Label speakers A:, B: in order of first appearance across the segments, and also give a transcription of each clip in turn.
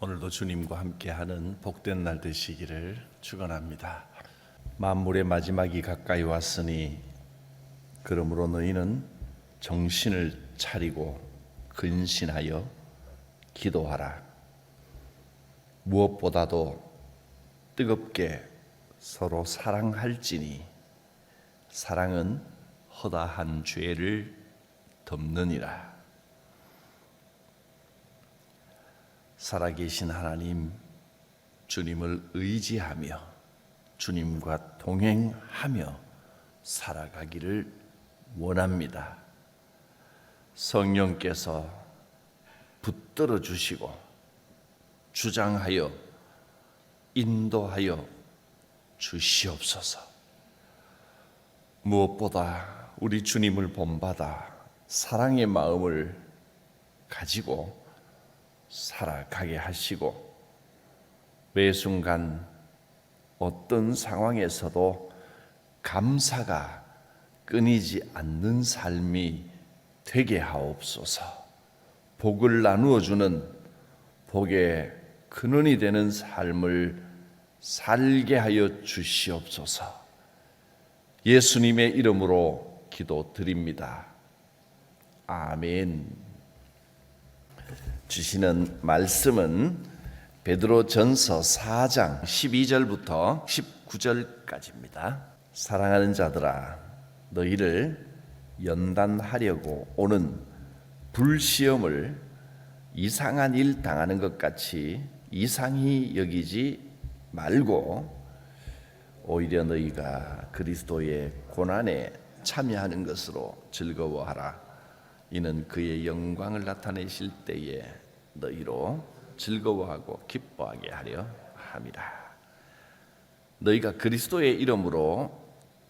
A: 오늘도 주님과 함께하는 복된 날 되시기를 축원합니다. 만물의 마지막이 가까이 왔으니 그러므로 너희는 정신을 차리고 근신하여 기도하라. 무엇보다도 뜨겁게 서로 사랑할지니 사랑은 허다한 죄를 덮느니라. 살아계신 하나님, 주님을 의지하며 주님과 동행하며 살아가기를 원합니다. 성령께서 붙들어 주시고 주장하여 인도하여 주시옵소서. 무엇보다 우리 주님을 본받아 사랑의 마음을 가지고 살아가게 하시고 매 순간 어떤 상황에서도 감사가 끊이지 않는 삶이 되게 하옵소서. 복을 나누어 주는 복의 근원이 되는 삶을 살게 하여 주시옵소서. 예수님의 이름으로 기도드립니다. 아멘. 주시는 말씀은 베드로전서 4장 12절부터 19절까지입니다. 사랑하는 자들아, 너희를 연단하려고 오는 불시험을 이상한 일 당하는 것 같이 이상히 여기지 말고 오히려 너희가 그리스도의 고난에 참여하는 것으로 즐거워하라. 이는 그의 영광을 나타내실 때에 너희로 즐거워하고 기뻐하게 하려 함이라. 너희가 그리스도의 이름으로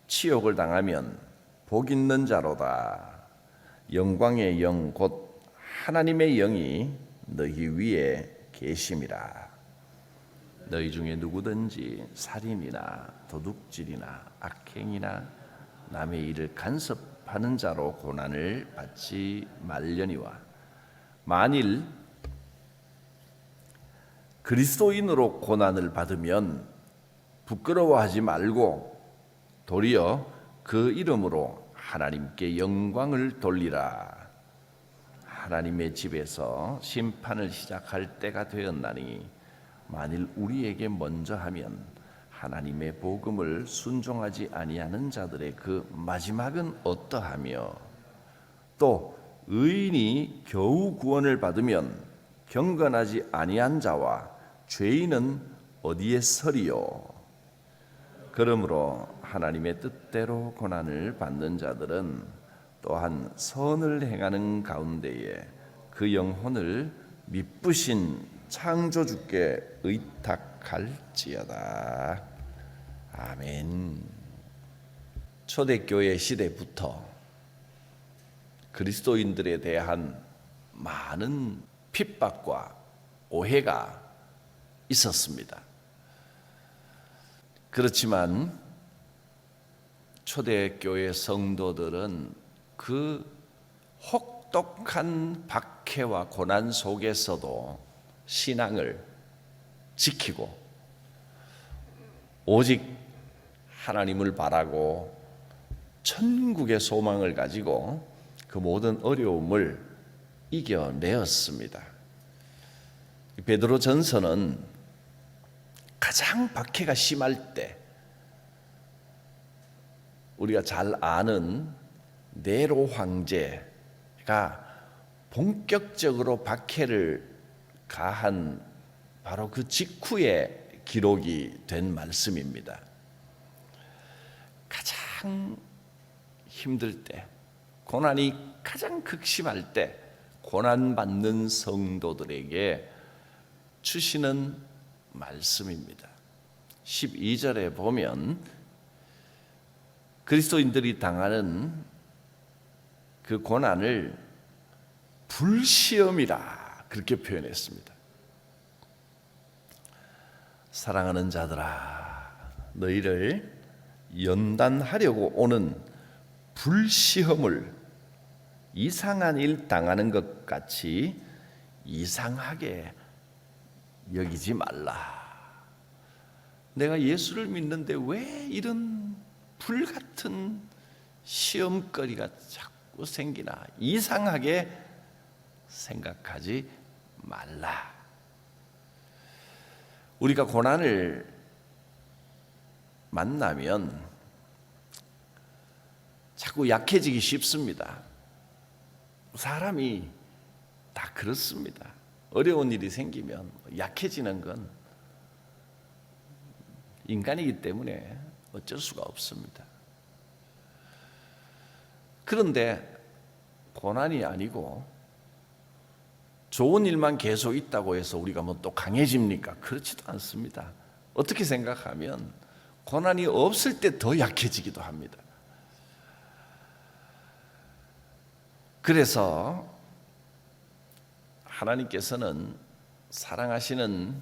A: 치욕을 당하면 복 있는 자로다. 영광의 영 곧 하나님의 영이 너희 위에 계심이라. 너희 중에 누구든지 살인이나 도둑질이나 악행이나 남의 일을 간섭하는 자로 고난을 받지 말려니와 만일 그리스도인으로 고난을 받으면 부끄러워하지 말고 도리어 그 이름으로 하나님께 영광을 돌리라. 하나님의 집에서 심판을 시작할 때가 되었나니 만일 우리에게 먼저 하면 하나님의 복음을 순종하지 아니하는 자들의 그 마지막은 어떠하며 또 의인이 겨우 구원을 받으면 경건하지 아니한 자와 죄인은 어디에 서리요. 그러므로 하나님의 뜻대로 고난을 받는 자들은 또한 선을 행하는 가운데에 그 영혼을 미쁘신 창조주께 의탁할지어다. 아멘. 초대교회 시대부터 그리스도인들에 대한 많은 핍박과 오해가 있었습니다. 그렇지만 초대교회 성도들은 그 혹독한 박해와 고난 속에서도 신앙을 지키고 오직 하나님을 바라고 천국의 소망을 가지고 그 모든 어려움을 이겨내었습니다. 베드로전서는 가장 박해가 심할 때 우리가 잘 아는 네로 황제가 본격적으로 박해를 가한 바로 그 직후에 기록이 된 말씀입니다. 가장 힘들 때, 고난이 가장 극심할 때 고난받는 성도들에게 주시는 말씀입니다. 12절에 보면 그리스도인들이 당하는 그 고난을 불시험이라 그렇게 표현했습니다. 사랑하는 자들아, 너희를 연단하려고 오는 불시험을 이상한 일 당하는 것 같이 이상하게 여기지 말라. 내가 예수를 믿는데 왜 이런 불같은 시험거리가 자꾸 생기나 이상하게 생각하지 말라. 우리가 고난을 만나면 자꾸 약해지기 쉽습니다. 사람이 다 그렇습니다. 어려운 일이 생기면 약해지는 건 인간이기 때문에 어쩔 수가 없습니다. 그런데 고난이 아니고 좋은 일만 계속 있다고 해서 우리가 뭐 또 강해집니까? 그렇지도 않습니다. 어떻게 생각하면 고난이 없을 때 더 약해지기도 합니다. 그래서 하나님께서는 사랑하시는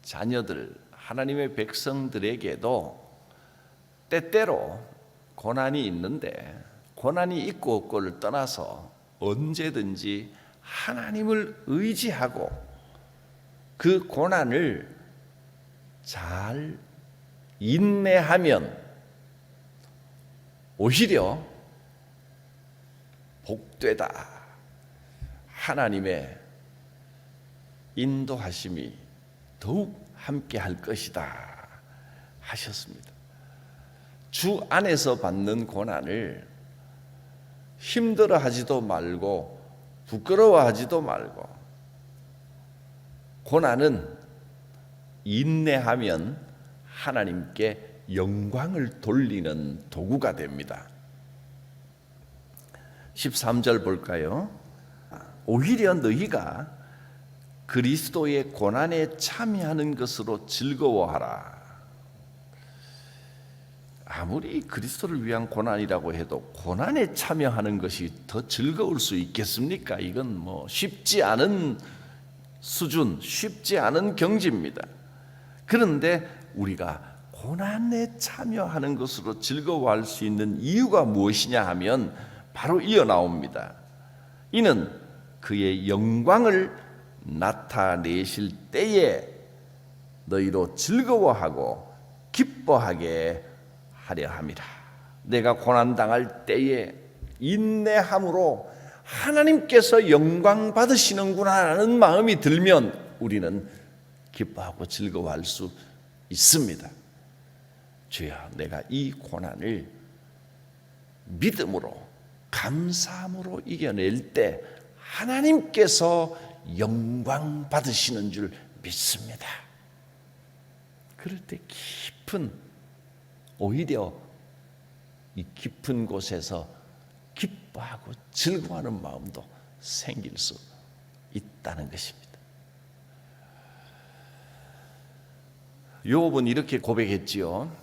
A: 자녀들, 하나님의 백성들에게도 때때로 고난이 있는데 고난이 있고 없고를 떠나서 언제든지 하나님을 의지하고 그 고난을 잘 인내하면 오히려 복되다. 하나님의 인도하심이 더욱 함께 할 것이다 하셨습니다. 주 안에서 받는 고난을 힘들어하지도 말고 부끄러워하지도 말고 고난은 인내하면 하나님께 영광을 돌리는 도구가 됩니다. 13절 볼까요? 오히려 너희가 그리스도의 고난에 참여하는 것으로 즐거워하라. 아무리 그리스도를 위한 고난이라고 해도 고난에 참여하는 것이 더 즐거울 수 있겠습니까? 이건 뭐 쉽지 않은 수준, 쉽지 않은 경지입니다. 그런데 우리가 고난에 참여하는 것으로 즐거워할 수 있는 이유가 무엇이냐 하면 바로 이어 나옵니다. 이는 그의 영광을 나타내실 때에 너희로 즐거워하고 기뻐하게 하려 함이라. 내가 고난당할 때에 인내함으로 하나님께서 영광 받으시는구나라는 마음이 들면 우리는 기뻐하고 즐거워할 수 있습니다. 주여, 내가 이 고난을 믿음으로 감사함으로 이겨낼 때 하나님께서 영광 받으시는 줄 믿습니다. 그럴 때 오히려 이 깊은 곳에서 기뻐하고 즐거워하는 마음도 생길 수 있다는 것입니다. 요업은 이렇게 고백했지요.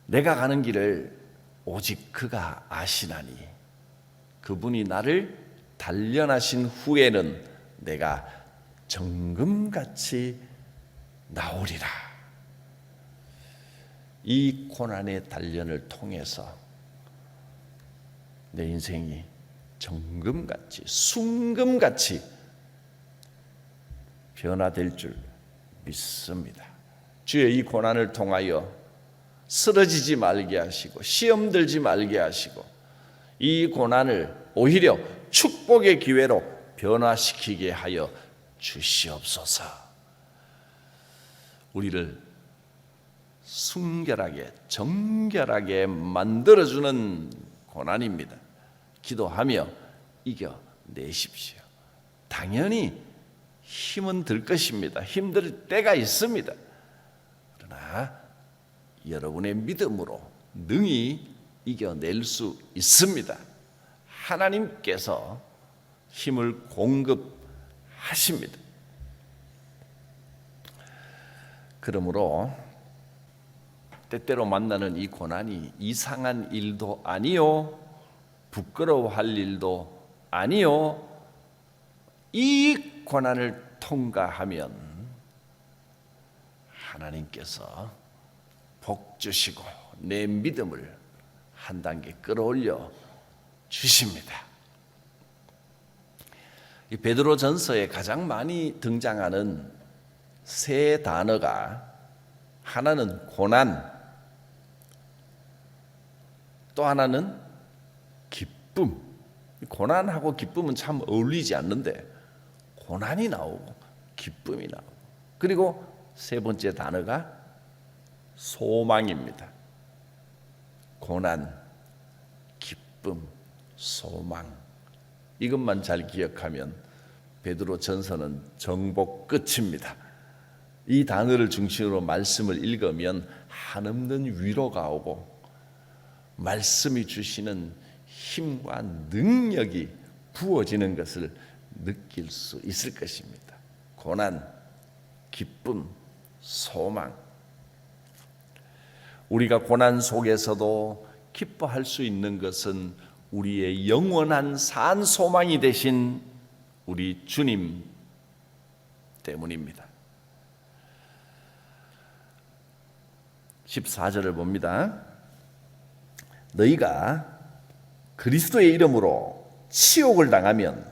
A: 내가 가는 길을 오직 그가 아시나니 그분이 나를 단련하신 후에는 내가 정금같이 나오리라. 이 고난의 단련을 통해서 내 인생이 정금같이 순금같이 변화될 줄 믿습니다. 주의 이 고난을 통하여 쓰러지지 말게 하시고 시험 들지 말게 하시고 이 고난을 오히려 축복의 기회로 변화시키게 하여 주시옵소서. 우리를 순결하게 정결하게 만들어주는 고난입니다. 기도하며 이겨내십시오. 당연히 힘은 들 것입니다. 힘들 때가 있습니다. 그러나 여러분의 믿음으로 능히 이겨낼 수 있습니다. 하나님께서 힘을 공급하십니다. 그러므로 때때로 만나는 이 고난이 이상한 일도 아니요, 부끄러워할 일도 아니요, 이 고난을 통과하면 하나님께서 복 주시고 내 믿음을 한 단계 끌어올려 주십니다. 이 베드로전서에 가장 많이 등장하는 세 단어가 하나는 고난, 또 하나는 기쁨. 고난하고 기쁨은 참 어울리지 않는데 고난이 나오고 기쁨이 나오고, 그리고 세 번째 단어가 소망입니다. 고난, 기쁨, 소망. 이것만 잘 기억하면 베드로 전서는 정복 끝입니다. 이 단어를 중심으로 말씀을 읽으면 한없는 위로가 오고 말씀이 주시는 힘과 능력이 부어지는 것을 느낄 수 있을 것입니다. 고난, 기쁨, 소망. 우리가 고난 속에서도 기뻐할 수 있는 것은 우리의 영원한 산 소망이 되신 우리 주님 때문입니다. 14절을 봅니다. 너희가 그리스도의 이름으로 치욕을 당하면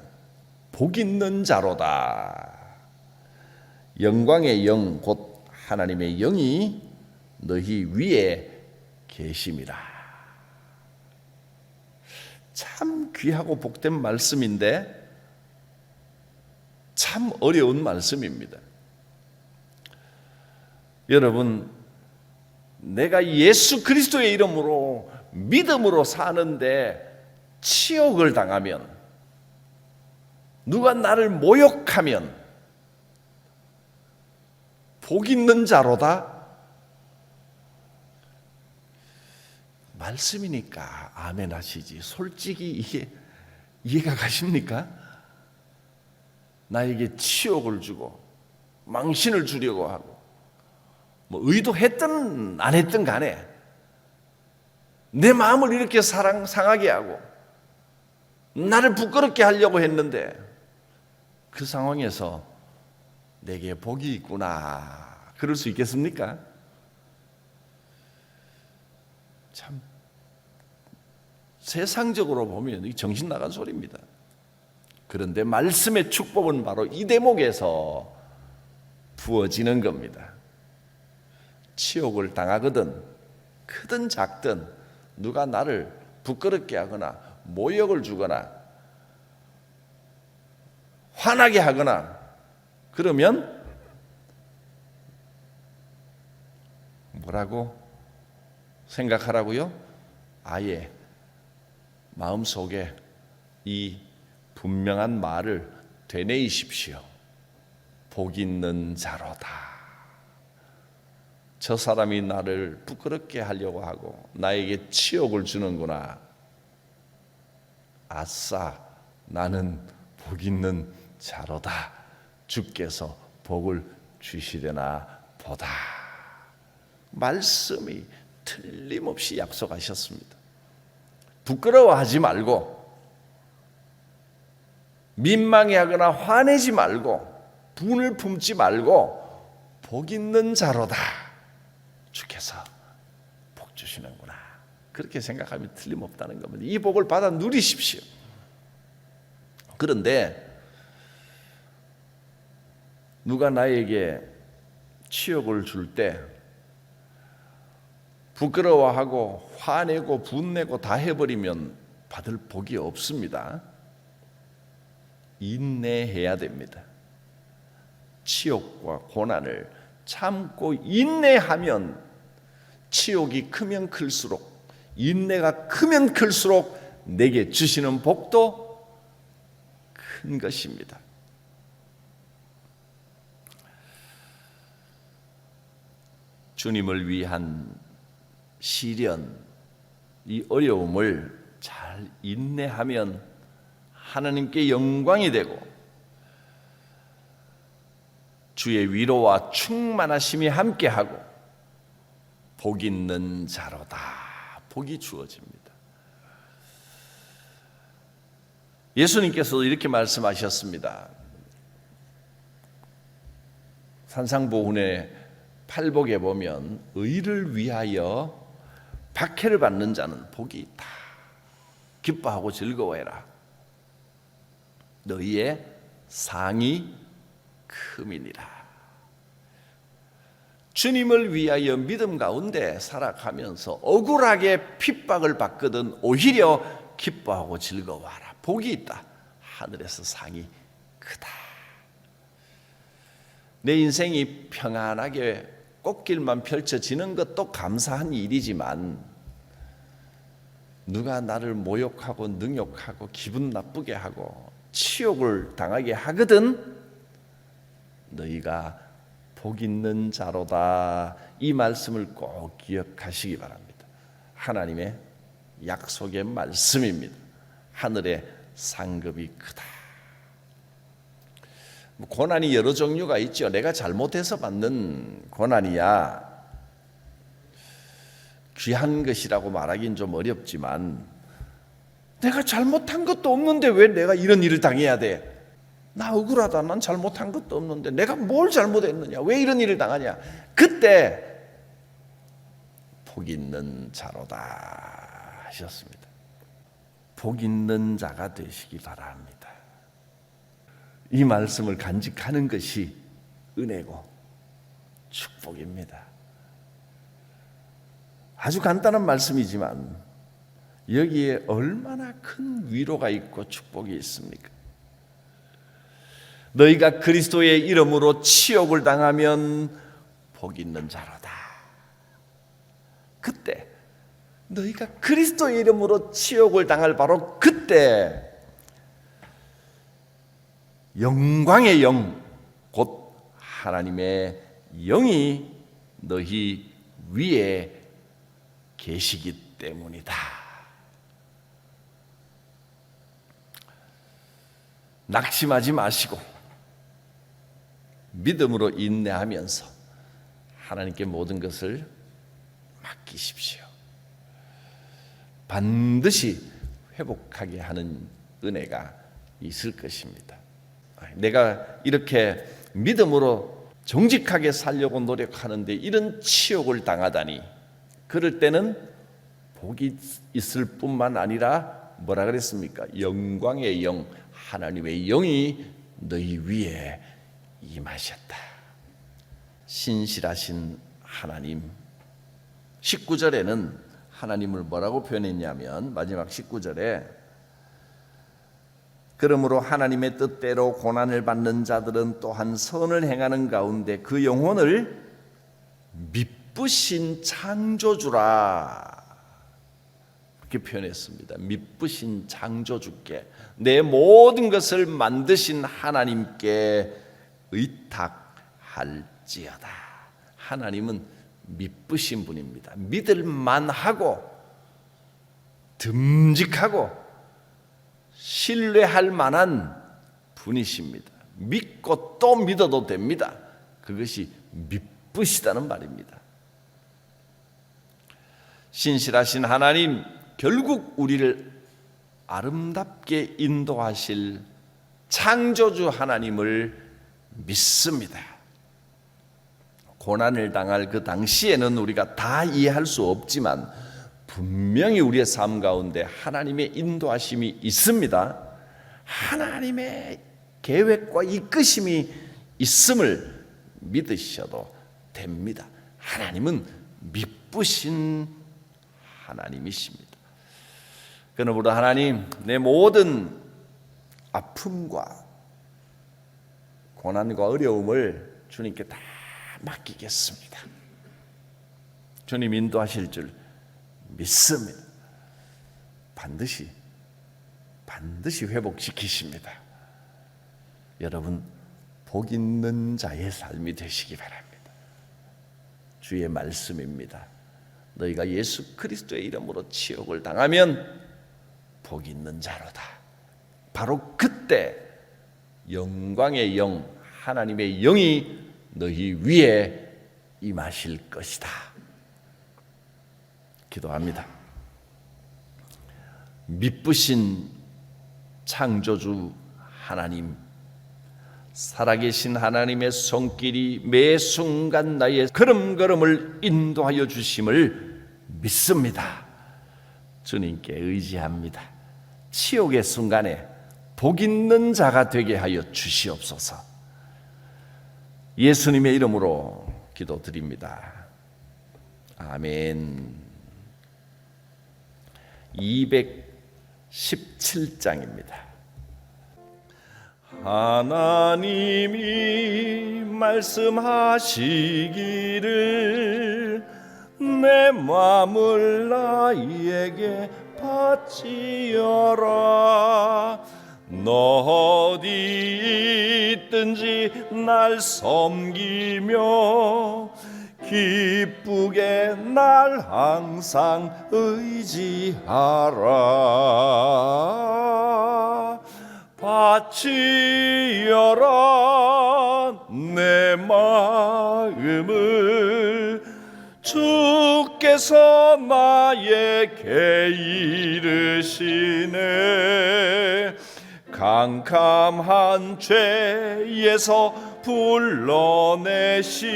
A: 복 있는 자로다. 영광의 영 곧 하나님의 영이 너희 위에 계심이라. 참 귀하고 복된 말씀인데 참 어려운 말씀입니다. 여러분, 내가 예수 그리스도의 이름으로 믿음으로 사는데 치욕을 당하면, 누가 나를 모욕하면 복 있는 자로다. 말씀이니까 아멘 하시지. 솔직히 이게 이해가 가십니까? 나에게 치욕을 주고 망신을 주려고 하고, 뭐 의도했든 안 했든 간에 내 마음을 이렇게 상하게 하고 나를 부끄럽게 하려고 했는데 그 상황에서 내게 복이 있구나, 그럴 수 있겠습니까? 참 세상적으로 보면 정신 나간 소리입니다. 그런데 말씀의 축복은 바로 이 대목에서 부어지는 겁니다. 치욕을 당하거든 크든 작든 누가 나를 부끄럽게 하거나 모욕을 주거나 화나게 하거나 그러면 뭐라고 생각하라고요? 아예 마음속에 이 분명한 말을 되뇌이십시오. 복 있는 자로다. 저 사람이 나를 부끄럽게 하려고 하고 나에게 치욕을 주는구나. 아싸, 나는 복 있는 자로다. 주께서 복을 주시려나 보다. 말씀이 틀림없이 약속하셨습니다. 부끄러워하지 말고, 민망해하거나 화내지 말고, 분을 품지 말고 복 있는 자로다. 주께서 복 주시는구나. 그렇게 생각하면 틀림없다는 겁니다. 이 복을 받아 누리십시오. 그런데 누가 나에게 치욕을 줄 때 부끄러워하고 화내고 분내고 다 해버리면 받을 복이 없습니다. 인내해야 됩니다. 치욕과 고난을 참고 인내하면 치욕이 크면 클수록, 인내가 크면 클수록 내게 주시는 복도 큰 것입니다. 주님을 위한 시련, 이 어려움을 잘 인내하면 하나님께 영광이 되고 주의 위로와 충만하심이 함께하고 복 있는 자로다. 복이 주어집니다. 예수님께서도 이렇게 말씀하셨습니다. 산상보훈의 팔복에 보면 의를 위하여 박해를 받는 자는 복이 있다. 기뻐하고 즐거워해라. 너희의 상이 큼이니라. 주님을 위하여 믿음 가운데 살아가면서 억울하게 핍박을 받거든 오히려 기뻐하고 즐거워하라. 복이 있다. 하늘에서 상이 크다. 내 인생이 평안하게 꽃길만 펼쳐지는 것도 감사한 일이지만 누가 나를 모욕하고 능욕하고 기분 나쁘게 하고 치욕을 당하게 하거든 너희가 복 있는 자로다. 이 말씀을 꼭 기억하시기 바랍니다. 하나님의 약속의 말씀입니다. 하늘의 상급이 크다. 고난이 여러 종류가 있죠. 내가 잘못해서 받는 고난이야 귀한 것이라고 말하기는 좀 어렵지만 내가 잘못한 것도 없는데 왜 내가 이런 일을 당해야 돼? 나 억울하다. 난 잘못한 것도 없는데 내가 뭘 잘못했느냐? 왜 이런 일을 당하냐? 그때 복 있는 자로다 하셨습니다. 복 있는 자가 되시기 바랍니다. 이 말씀을 간직하는 것이 은혜고 축복입니다. 아주 간단한 말씀이지만 여기에 얼마나 큰 위로가 있고 축복이 있습니까? 너희가 그리스도의 이름으로 치욕을 당하면 복 있는 자로다. 그때 너희가 그리스도의 이름으로 치욕을 당할 바로 그때 영광의 영, 곧 하나님의 영이 너희 위에 계시기 때문이다. 낙심하지 마시고 믿음으로 인내하면서 하나님께 모든 것을 맡기십시오. 반드시 회복하게 하는 은혜가 있을 것입니다. 내가 이렇게 믿음으로 정직하게 살려고 노력하는데 이런 치욕을 당하다니 그럴 때는 복이 있을 뿐만 아니라 뭐라 그랬습니까? 영광의 영, 하나님의 영이 너희 위에 임하셨다. 신실하신 하나님. 19절에는 하나님을 뭐라고 표현했냐면 마지막 19절에 그러므로 하나님의 뜻대로 고난을 받는 자들은 또한 선을 행하는 가운데 그 영혼을 미쁘신 창조주라 이렇게 표현했습니다. 미쁘신 창조주께 내 모든 것을 만드신 하나님께 의탁할지어다. 하나님은 미쁘신 분입니다. 믿을만하고 듬직하고 신뢰할 만한 분이십니다. 믿고 또 믿어도 됩니다. 그것이 미쁘시다는 말입니다. 신실하신 하나님, 결국 우리를 아름답게 인도하실 창조주 하나님을 믿습니다. 고난을 당할 그 당시에는 우리가 다 이해할 수 없지만 분명히 우리의 삶 가운데 하나님의 인도하심이 있습니다. 하나님의 계획과 이끄심이 있음을 믿으셔도 됩니다. 하나님은 미쁘신 하나님이십니다. 그러므로 하나님, 내 모든 아픔과 고난과 어려움을 주님께 다 맡기겠습니다. 주님 인도하실 줄 믿습니다. 반드시 회복시키십니다. 여러분, 복 있는 자의 삶이 되시기 바랍니다. 주의 말씀입니다. 너희가 예수 그리스도의 이름으로 치욕을 당하면 복 있는 자로다. 바로 그때 영광의 영, 하나님의 영이 너희 위에 임하실 것이다. 기도합니다. 미쁘신 창조주 하나님, 살아계신 하나님의 손길이 매 순간 나의 걸음걸음을 인도하여 주심을 믿습니다. 주님께 의지합니다. 치욕의 순간에 복 있는 자가 되게 하여 주시옵소서. 예수님의 이름으로 기도드립니다. 아멘. 217장입니다. 하나님이 말씀하시기를 내 마음을 나에게 바치어라. 너 어디 있든지 날 섬기며 기쁘게 날 항상 의지하라. 바치어라 내 마음을 주께서 나에게 이르시네. 캄캄한 죄에서 불러내신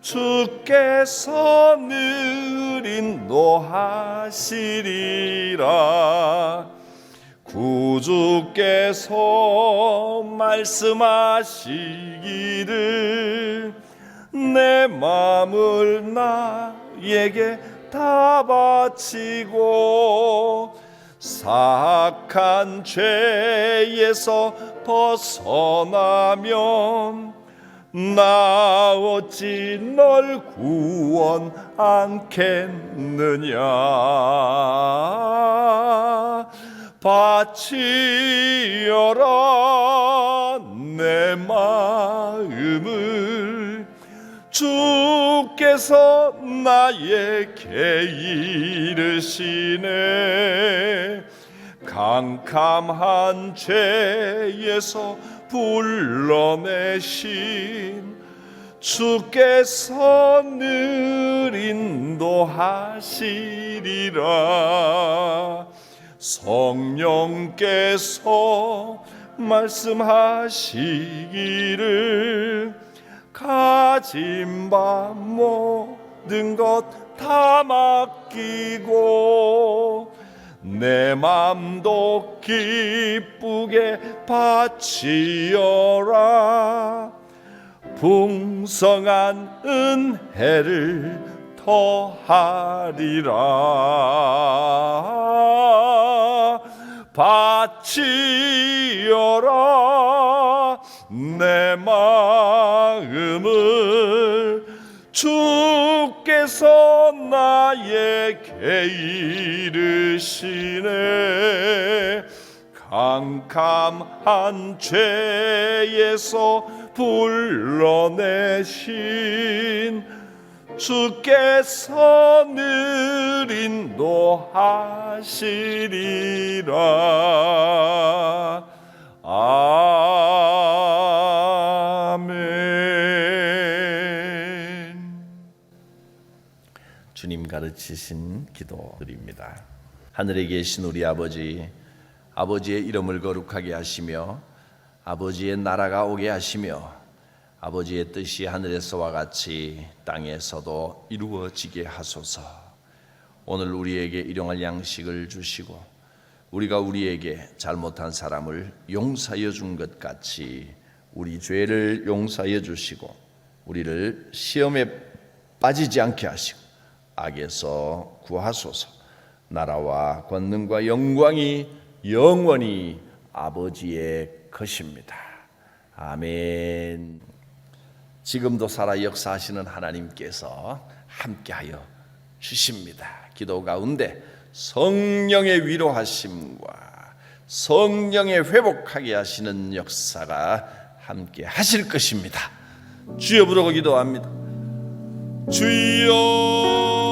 A: 주께서 늘 인도하시리라. 구주께서 말씀하시기를 내 마음을 나에게 다 바치고 사악한 죄에서 벗어나면 나 어찌 널 구원 않겠느냐. 바치어라 내 마음을 주께서 나에게 이르시네. 캄캄한 죄에서 불러내신 주께서 늘 인도하시리라. 성령께서 말씀하시기를 가진 바 모든 것 다 맡기고 내 맘도 기쁘게 바치어라. 풍성한 은혜를 더하리라. 바치어라 내 마음을 주께서 나에게 이르시네. 캄캄한 죄에서 불러내신 주께서 늘 인도하시리라. 아멘. 주님 가르치신 기도드립니다. 하늘에 계신 우리 아버지, 아버지의 이름을 거룩하게 하시며 아버지의 나라가 오게 하시며 아버지의 뜻이 하늘에서와 같이 땅에서도 이루어지게 하소서. 오늘 우리에게 일용할 양식을 주시고 우리가 우리에게 잘못한 사람을 용서하여 준 것 같이 우리 죄를 용서하여 주시고 우리를 시험에 빠지지 않게 하시고 악에서 구하소서. 나라와 권능과 영광이 영원히 아버지의 것입니다. 아멘. 지금도 살아 역사하시는 하나님께서 함께하여 주십니다. 기도 가운데 성령의 위로하심과 성령의 회복하게 하시는 역사가 함께 하실 것입니다. 주여 부르고 기도합니다. 주여.